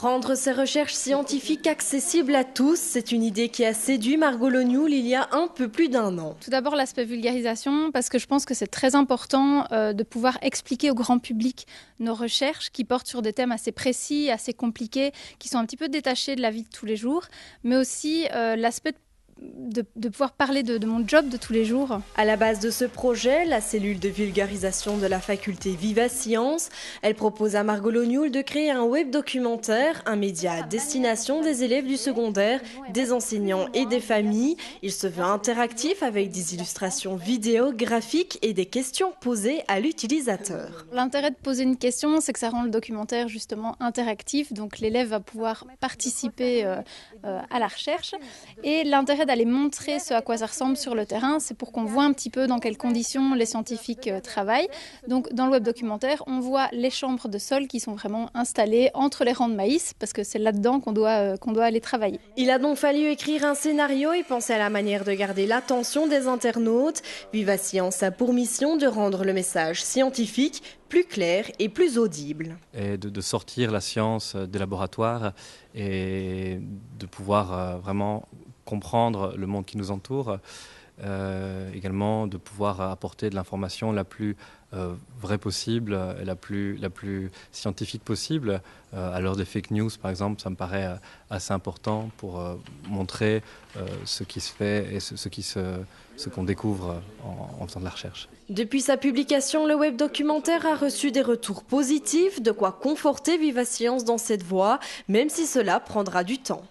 Rendre ces recherches scientifiques accessibles à tous, c'est une idée qui a séduit Margot Lognoul il y a un peu plus d'1 an. Tout d'abord l'aspect vulgarisation, parce que je pense que c'est très important de pouvoir expliquer au grand public nos recherches qui portent sur des thèmes assez précis, assez compliqués, qui sont un petit peu détachés de la vie de tous les jours, mais aussi l'aspect de pouvoir parler de mon job de tous les jours. À la base de ce projet, la cellule de vulgarisation de la faculté Viva Science, elle propose à Margot Lognoul de créer un web documentaire, un média à destination des élèves du secondaire, des enseignants et des familles. Il se veut interactif avec des illustrations vidéo, graphiques et des questions posées à l'utilisateur. L'intérêt de poser une question, c'est que ça rend le documentaire justement interactif, donc l'élève va pouvoir participer à la recherche. Et l'intérêt d'aller montrer ce à quoi ça ressemble sur le terrain, c'est pour qu'on voit un petit peu dans quelles conditions les scientifiques travaillent. Donc dans le web documentaire, on voit les chambres de sol qui sont vraiment installées entre les rangs de maïs, parce que c'est là-dedans qu'on doit aller travailler. Il a donc fallu écrire un scénario et penser à la manière de garder l'attention des internautes. Viva Science a pour mission de rendre le message scientifique plus clair et plus audible. Et de sortir la science des laboratoires et de pouvoir vraiment comprendre le monde qui nous entoure, également de pouvoir apporter de l'information la plus vraie possible et la plus scientifique possible. À l'heure des fake news, par exemple, ça me paraît assez important pour montrer ce qui se fait et ce qu'on découvre en faisant de la recherche. Depuis sa publication, le web documentaire a reçu des retours positifs, de quoi conforter Viva Science dans cette voie, même si cela prendra du temps.